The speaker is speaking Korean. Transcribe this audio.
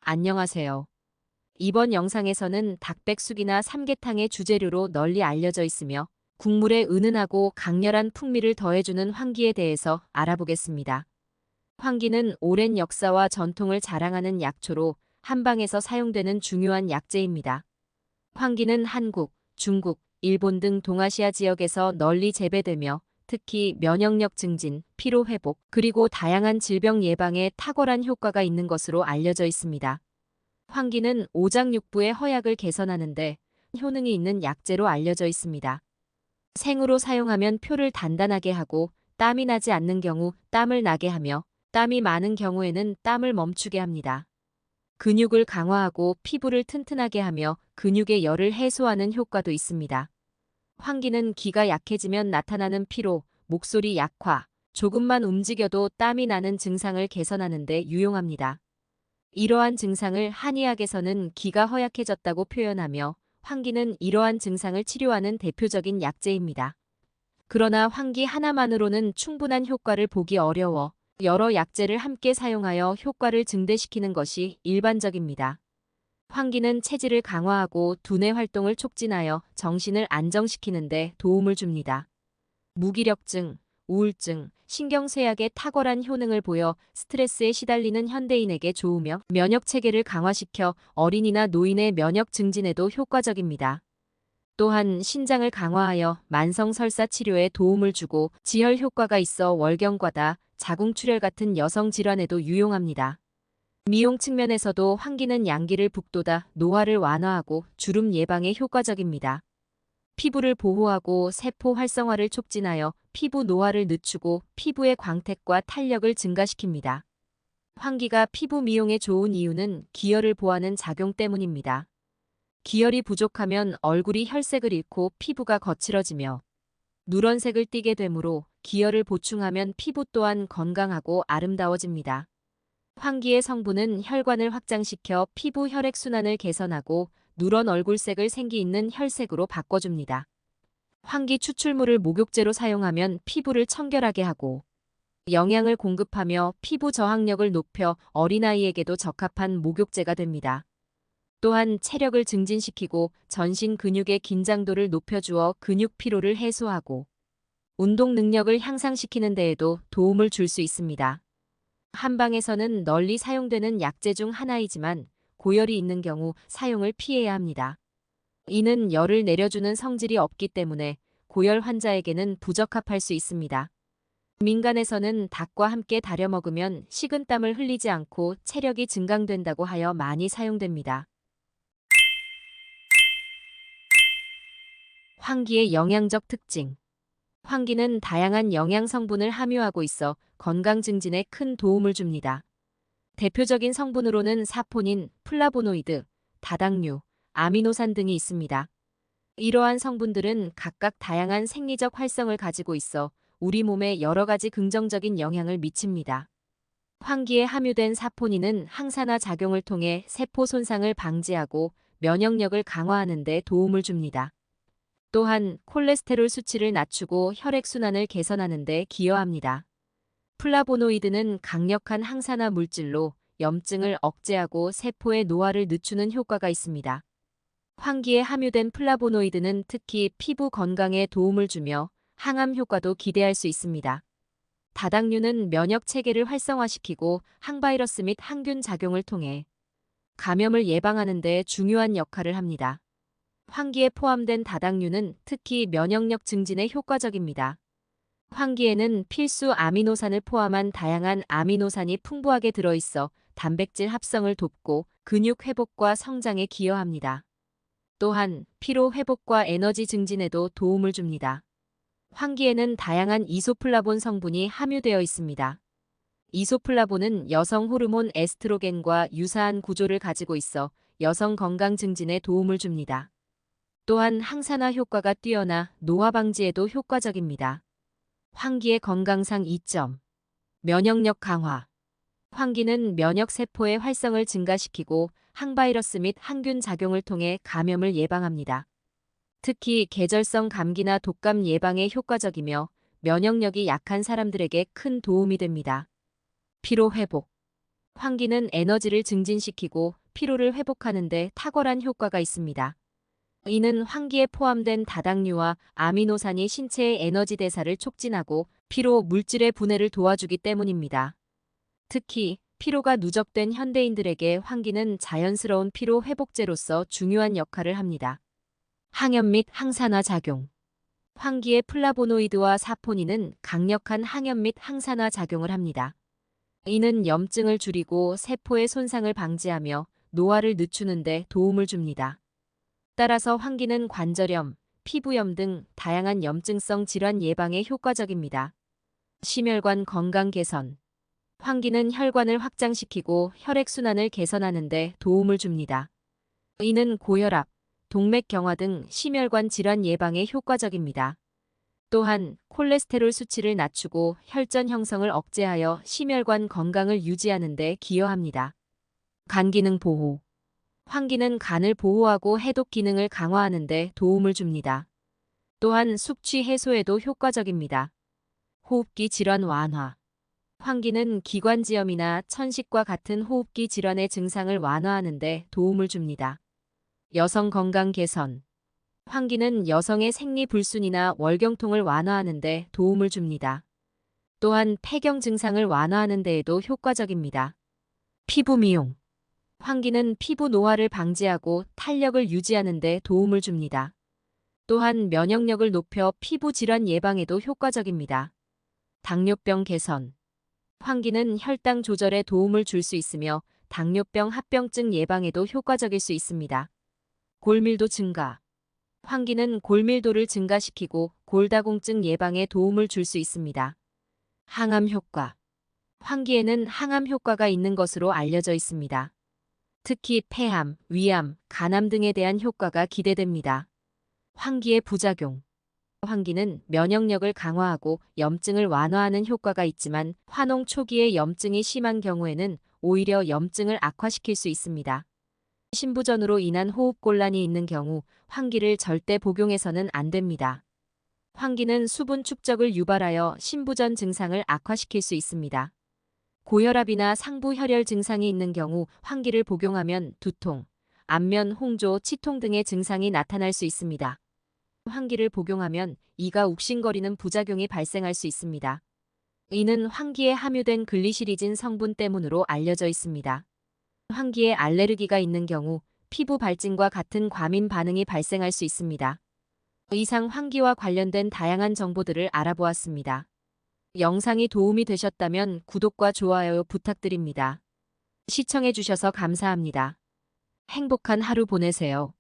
안녕하세요. 이번 영상에서는 닭백숙이나 삼계탕의 주재료로 널리 알려져 있으며 국물에 은은하고 강렬한 풍미를 더해주는 황기에 대해서 알아보겠습니다. 황기는 오랜 역사와 전통을 자랑하는 약초로 한방에서 사용되는 중요한 약재입니다. 황기는 한국, 중국, 일본 등 동아시아 지역에서 널리 재배되며 특히 면역력 증진, 피로 회복, 그리고 다양한 질병 예방에 탁월한 효과가 있는 것으로 알려져 있습니다. 황기는 오장육부의 허약을 개선하는 데 효능이 있는 약재로 알려져 있습니다. 생으로 사용하면 표를 단단하게 하고 땀이 나지 않는 경우 땀을 나게 하며 땀이 많은 경우에는 땀을 멈추게 합니다. 근육을 강화하고 피부를 튼튼하게 하며 근육의 열을 해소하는 효과도 있습니다. 황기는 기가 약해지면 나타나는 피로, 목소리 약화, 조금만 움직여도 땀이 나는 증상을 개선하는 데 유용합니다. 이러한 증상을 한의학에서는 기가 허약해졌다고 표현하며 황기는 이러한 증상을 치료하는 대표적인 약재입니다. 그러나 황기 하나만으로는 충분한 효과를 보기 어려워 여러 약재를 함께 사용하여 효과를 증대시키는 것이 일반적입니다. 황기는 체질을 강화하고 두뇌 활동을 촉진하여 정신을 안정시키는 데 도움을 줍니다. 무기력증, 우울증, 신경쇠약에 탁월한 효능을 보여 스트레스에 시달리는 현대인에게 좋으며 면역체계를 강화시켜 어린이나 노인의 면역 증진에도 효과적입니다. 또한 신장을 강화하여 만성설사 치료에 도움을 주고 지혈 효과가 있어 월경과다, 자궁출혈 같은 여성 질환에도 유용합니다. 미용 측면에서도 황기는 양기를 북돋아 노화를 완화하고 주름 예방에 효과적입니다. 피부를 보호하고 세포 활성화를 촉진하여 피부 노화를 늦추고 피부의 광택과 탄력을 증가시킵니다. 황기가 피부 미용에 좋은 이유는 기혈을 보하는 작용 때문입니다. 기혈이 부족하면 얼굴이 혈색을 잃고 피부가 거칠어지며 누런색을 띠게 되므로 기혈을 보충하면 피부 또한 건강하고 아름다워집니다. 황기의 성분은 혈관을 확장시켜 피부 혈액순환을 개선하고 누런 얼굴색을 생기 있는 혈색으로 바꿔줍니다. 황기 추출물을 목욕제로 사용하면 피부를 청결하게 하고 영양을 공급하며 피부 저항력을 높여 어린아이에게도 적합한 목욕제가 됩니다. 또한 체력을 증진시키고 전신 근육의 긴장도를 높여주어 근육 피로를 해소하고 운동 능력을 향상시키는 데에도 도움을 줄 수 있습니다. 한방에서는 널리 사용되는 약재 중 하나이지만 고열이 있는 경우 사용을 피해야 합니다. 이는 열을 내려주는 성질이 없기 때문에 고열 환자에게는 부적합할 수 있습니다. 민간에서는 닭과 함께 다려 먹으면 식은땀을 흘리지 않고 체력이 증강된다고 하여 많이 사용됩니다. 황기의 영양적 특징. 황기는 다양한 영양 성분을 함유하고 있어 건강 증진에 큰 도움을 줍니다. 대표적인 성분으로는 사포닌, 플라보노이드, 다당류, 아미노산 등이 있습니다. 이러한 성분들은 각각 다양한 생리적 활성을 가지고 있어 우리 몸에 여러 가지 긍정적인 영향을 미칩니다. 황기에 함유된 사포닌은 항산화 작용을 통해 세포 손상을 방지하고 면역력을 강화하는 데 도움을 줍니다. 또한 콜레스테롤 수치를 낮추고 혈액순환을 개선하는 데 기여합니다. 플라보노이드는 강력한 항산화 물질로 염증을 억제하고 세포의 노화를 늦추는 효과가 있습니다. 황기에 함유된 플라보노이드는 특히 피부 건강에 도움을 주며 항암 효과도 기대할 수 있습니다. 다당류는 면역 체계를 활성화시키고 항바이러스 및 항균 작용을 통해 감염을 예방하는 데 중요한 역할을 합니다. 황기에 포함된 다당류는 특히 면역력 증진에 효과적입니다. 황기에는 필수 아미노산을 포함한 다양한 아미노산이 풍부하게 들어있어 단백질 합성을 돕고 근육 회복과 성장에 기여합니다. 또한 피로 회복과 에너지 증진에도 도움을 줍니다. 황기에는 다양한 이소플라본 성분이 함유되어 있습니다. 이소플라본은 여성 호르몬 에스트로겐과 유사한 구조를 가지고 있어 여성 건강 증진에 도움을 줍니다. 또한 항산화 효과가 뛰어나 노화 방지에도 효과적입니다. 황기의 건강상 이점. 면역력 강화. 황기는 면역세포의 활성을 증가시키고 항바이러스 및 항균 작용을 통해 감염을 예방합니다. 특히 계절성 감기나 독감 예방에 효과적이며 면역력이 약한 사람들에게 큰 도움이 됩니다. 피로 회복. 환기는 에너지를 증진시키고 피로를 회복하는 데 탁월한 효과가 있습니다. 이는 환기에 포함된 다당류와 아미노산이 신체의 에너지 대사를 촉진하고 피로 물질의 분해를 도와주기 때문입니다. 특히 피로가 누적된 현대인들에게 환기는 자연스러운 피로 회복제로서 중요한 역할을 합니다. 항염 및 항산화 작용. 환기의 플라보노이드와 사포닌은 강력한 항염 및 항산화 작용을 합니다. 이는 염증을 줄이고 세포의 손상을 방지하며 노화를 늦추는 데 도움을 줍니다. 따라서 환기는 관절염, 피부염 등 다양한 염증성 질환 예방에 효과적입니다. 심혈관 건강 개선. 환기는 혈관을 확장시키고 혈액순환을 개선하는 데 도움을 줍니다. 이는 고혈압, 동맥경화 등 심혈관 질환 예방에 효과적입니다. 또한 콜레스테롤 수치를 낮추고 혈전 형성을 억제하여 심혈관 건강을 유지하는 데 기여합니다. 간 기능 보호. 환기는 간을 보호하고 해독 기능을 강화하는 데 도움을 줍니다. 또한 숙취 해소에도 효과적입니다. 호흡기 질환 완화. 환기는 기관지염이나 천식과 같은 호흡기 질환의 증상을 완화하는 데 도움을 줍니다. 여성 건강 개선. 환기는 여성의 생리불순이나 월경통을 완화하는 데 도움을 줍니다. 또한 폐경 증상을 완화하는 데에도 효과적입니다. 피부 미용. 환기는 피부 노화를 방지하고 탄력을 유지하는 데 도움을 줍니다. 또한 면역력을 높여 피부 질환 예방에도 효과적입니다. 당뇨병 개선. 환기는 혈당 조절에 도움을 줄 수 있으며 당뇨병 합병증 예방에도 효과적일 수 있습니다. 골밀도 증가. 환기는 골밀도를 증가시키고 골다공증 예방에 도움을 줄 수 있습니다. 항암 효과. 환기에는 항암 효과가 있는 것으로 알려져 있습니다. 특히 폐암, 위암, 간암 등에 대한 효과가 기대됩니다. 환기의 부작용. 환기는 면역력을 강화하고 염증을 완화하는 효과가 있지만 환홍 초기에 염증이 심한 경우에는 오히려 염증을 악화시킬 수 있습니다. 신부전으로 인한 호흡곤란이 있는 경우 환기를 절대 복용해서는 안 됩니다. 환기는 수분 축적을 유발하여 신부전 증상을 악화시킬 수 있습니다. 고혈압이나 상부혈열 증상이 있는 경우 환기를 복용하면 두통, 안면 홍조, 치통 등의 증상이 나타날 수 있습니다. 환기를 복용하면 이가 욱신거리는 부작용이 발생할 수 있습니다. 이는 환기에 함유된 글리시리진 성분 때문으로 알려져 있습니다. 환기에 알레르기가 있는 경우 피부 발진과 같은 과민 반응이 발생할 수 있습니다. 이상 환기와 관련된 다양한 정보들을 알아보았습니다. 영상이 도움이 되셨다면 구독과 좋아요 부탁드립니다. 시청해주셔서 감사합니다. 행복한 하루 보내세요.